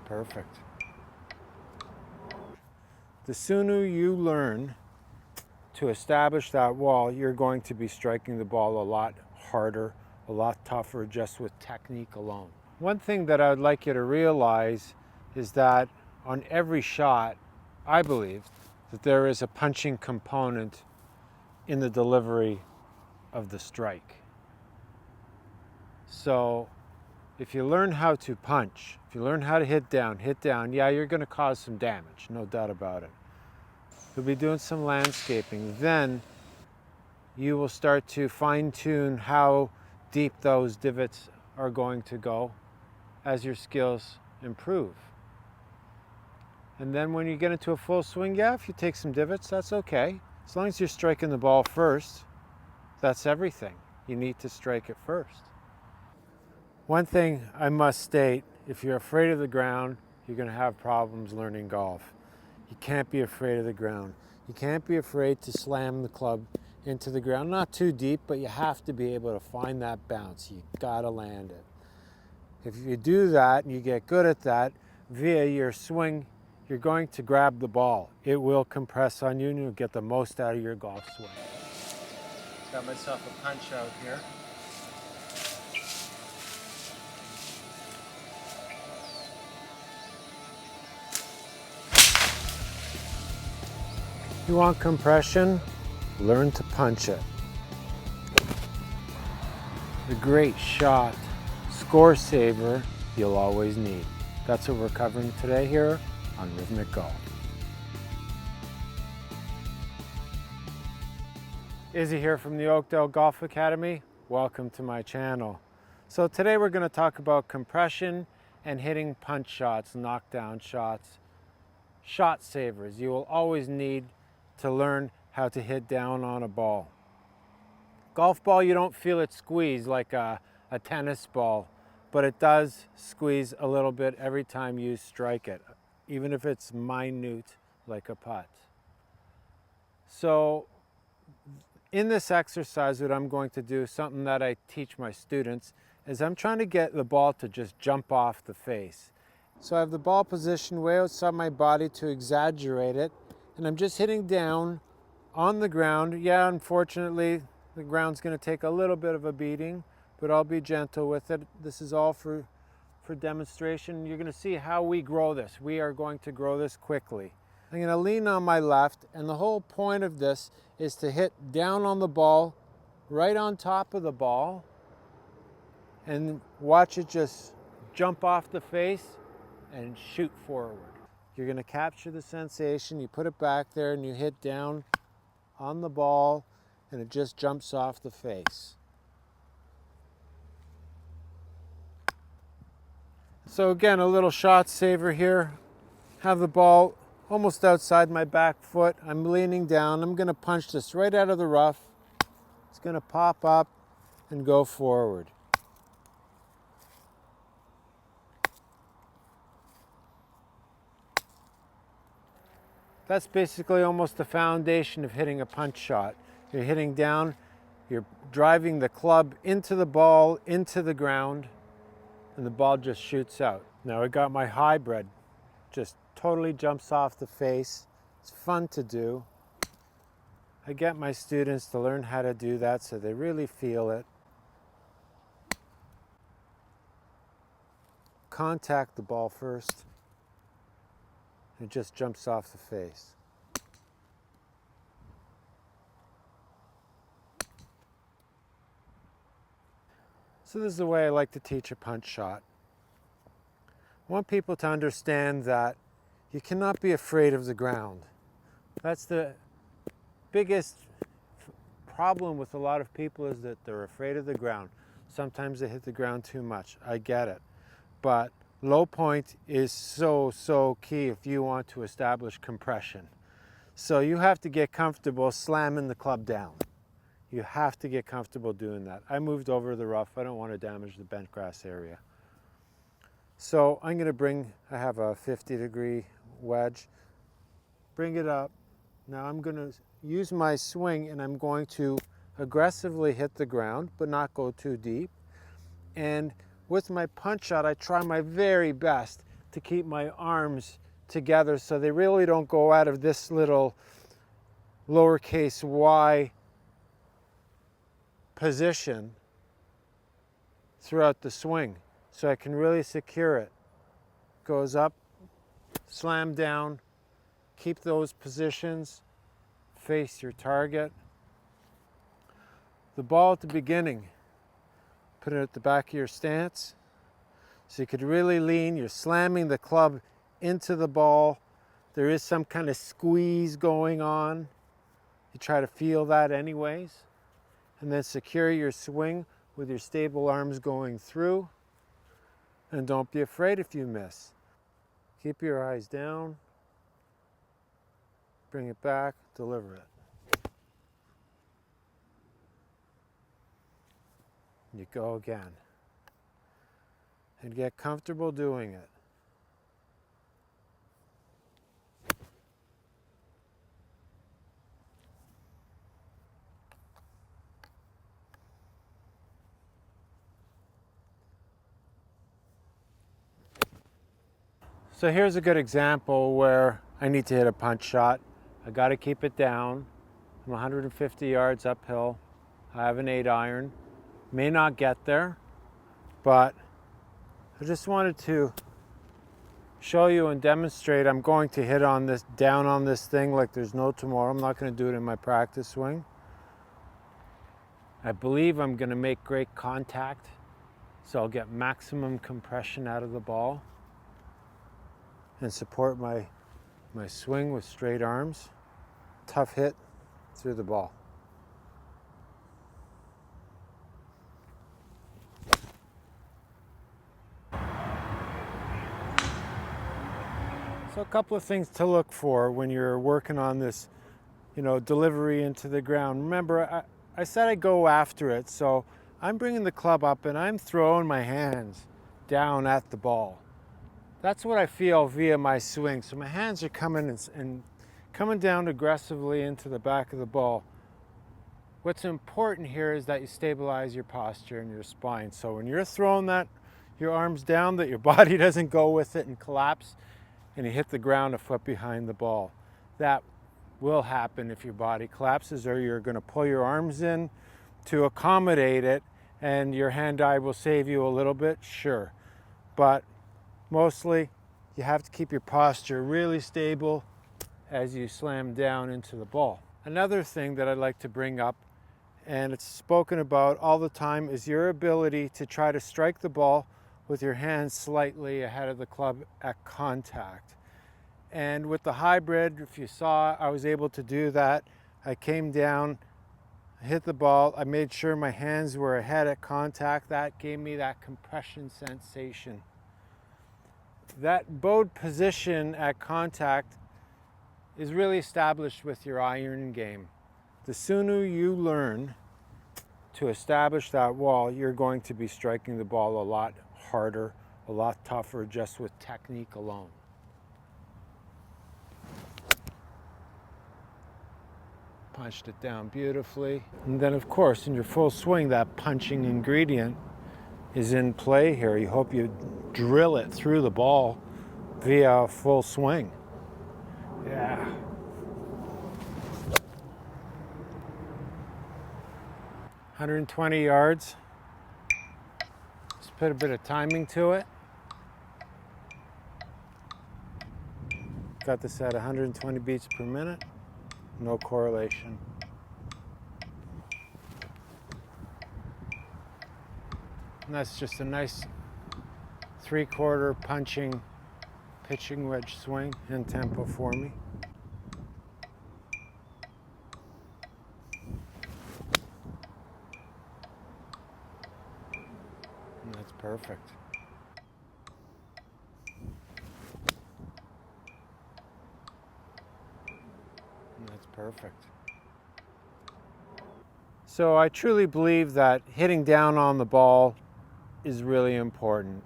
Perfect. The sooner you learn to establish that wall, you're going to be striking the ball a lot harder, a lot tougher just with technique alone. One thing that I would like you to realize is that on every shot, I believe that there is a punching component in the delivery of the strike. So if you learn how to punch, if you learn how to hit down, yeah, you're going to cause some damage, no doubt about it. You'll be doing some landscaping. Then you will start to fine-tune how deep those divots are going to go as your skills improve. And then when you get into a full swing, yeah, if you take some divots, that's okay. As long as you're striking the ball first, that's everything. You need to strike it first. One thing I must state, if you're afraid of the ground, you're going to have problems learning golf. You can't be afraid of the ground. You can't be afraid to slam the club into the ground. Not too deep, but you have to be able to find that bounce. You gotta land it. If you do that and you get good at that, via your swing, you're going to grab the ball. It will compress on you and you'll get the most out of your golf swing. Got myself a punch out here. You want compression? Learn to punch it. The great shot, score saver you'll always need. That's what we're covering today here on Rhythmic Golf. Izzy here from the Oakdale Golf Academy. Welcome to my channel. So today we're going to talk about compression and hitting punch shots, knockdown shots, shot savers. You will always need to learn how to hit down on a ball. Golf ball, you don't feel it squeeze like a tennis ball, but it does squeeze a little bit every time you strike it, even if it's minute like a putt. So in this exercise, what I'm going to do, something that I teach my students, is I'm trying to get the ball to just jump off the face. So I have the ball positioned way outside my body to exaggerate it, and I'm just hitting down on the ground. Yeah, unfortunately, the ground's going to take a little bit of a beating, but I'll be gentle with it. This is all for demonstration. You're going to see how we grow this. We are going to grow this quickly. I'm going to lean on my left, and the whole point of this is to hit down on the ball, right on top of the ball, and watch it just jump off the face and shoot forward. You're going to capture the sensation, you put it back there, and you hit down on the ball, and it just jumps off the face. So again, a little shot saver here. Have the ball almost outside my back foot. I'm leaning down. I'm going to punch this right out of the rough. It's going to pop up and go forward. That's basically almost the foundation of hitting a punch shot. You're hitting down, you're driving the club into the ball, into the ground, and the ball just shoots out. Now I got my hybrid, just totally jumps off the face. It's fun to do. I get my students to learn how to do that so they really feel it. Contact the ball first. It just jumps off the face. So this is the way I like to teach a punch shot. I want people to understand that you cannot be afraid of the ground. That's the biggest problem with a lot of people, is that they're afraid of the ground. Sometimes they hit the ground too much. I get it. But low point is so key if you want to establish compression. So you have to get comfortable slamming the club down. You have to get comfortable doing that. I moved over the rough. I don't want to damage the bent grass area. So I'm going to I have a 50-degree wedge. Bring it up. Now I'm going to use my swing, and I'm going to aggressively hit the ground, but not go too deep. And with my punch shot, I try my very best to keep my arms together so they really don't go out of this little lowercase y position throughout the swing, so I can really secure it. Goes up, slam down, keep those positions, face your target. The ball at the beginning, put it at the back of your stance so you could really lean. You're slamming the club into the ball. There is some kind of squeeze going on. You try to feel that anyways. And then secure your swing with your stable arms going through. And don't be afraid if you miss. Keep your eyes down. Bring it back, deliver it. You go again. And get comfortable doing it. So here's a good example where I need to hit a punch shot. I got to keep it down. I'm 150 yards uphill. I have an 8-iron. May not get there, but I just wanted to show you and demonstrate I'm going to hit on this, down on this thing like there's no tomorrow. I'm not going to do it in my practice swing. I believe I'm going to make great contact, so I'll get maximum compression out of the ball and support my swing with straight arms. Tough hit through the ball. So a couple of things to look for when you're working on this, delivery into the ground. Remember, I said I go after it, so I'm bringing the club up and I'm throwing my hands down at the ball. That's what I feel via my swing. So my hands are coming and coming down aggressively into the back of the ball. What's important here is that you stabilize your posture and your spine. So when you're throwing your arms down, that your body doesn't go with it and collapse and you hit the ground a foot behind the ball. That will happen if your body collapses, or you're going to pull your arms in to accommodate it and your hand-eye will save you a little bit, sure. But mostly, you have to keep your posture really stable as you slam down into the ball. Another thing that I'd like to bring up, and it's spoken about all the time, is your ability to try to strike the ball with your hands slightly ahead of the club at contact. And with the hybrid, if you saw, I was able to do that. I came down, I hit the ball, I made sure my hands were ahead at contact. That gave me that compression sensation. That bowed position at contact is really established with your iron game. The sooner you learn to establish that wall, you're going to be striking the ball a lot harder, a lot tougher, just with technique alone. Punched it down beautifully. And then of course, in your full swing, that punching ingredient is in play here. You hope you drill it through the ball via a full swing. Yeah. "120 yards. Just put a bit of timing to it. Got this at 120 beats per minute. No correlation. And that's just a nice 3/4 punching pitching wedge swing in tempo for me. And that's perfect. And that's perfect. So I truly believe that hitting down on the ball is really important.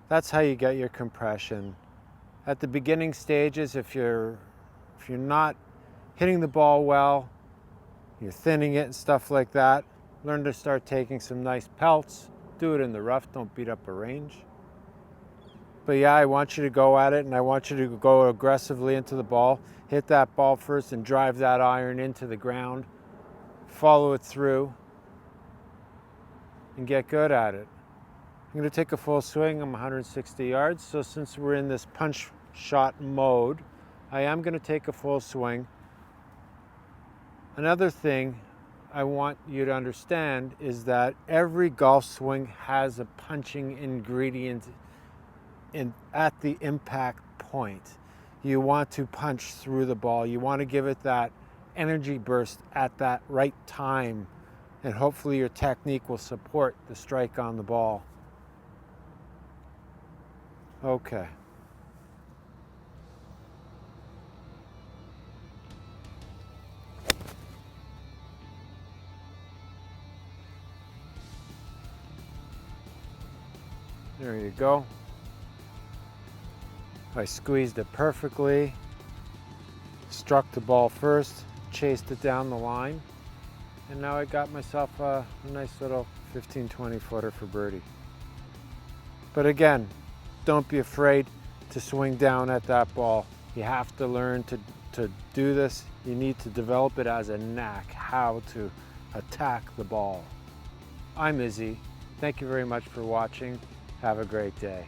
That's how you get your compression. At the beginning stages, if you're not hitting the ball well, you're thinning it and stuff like that, learn to start taking some nice pelts. Do it in the rough, don't beat up a range. But yeah, I want you to go at it, and I want you to go aggressively into the ball. Hit that ball first and drive that iron into the ground. Follow it through and get good at it. I'm going to take a full swing. I'm 160 yards. So since we're in this punch shot mode, I am going to take a full swing. Another thing I want you to understand is that every golf swing has a punching ingredient at the impact point. You want to punch through the ball. You want to give it that energy burst at that right time, and hopefully your technique will support the strike on the ball. Okay. There you go. I squeezed it perfectly, struck the ball first, chased it down the line, and now I got myself a nice little 15-20 footer for birdie. But again, don't be afraid to swing down at that ball. You have to learn to do this. You need to develop it as a knack, how to attack the ball. I'm Izzy. Thank you very much for watching. Have a great day.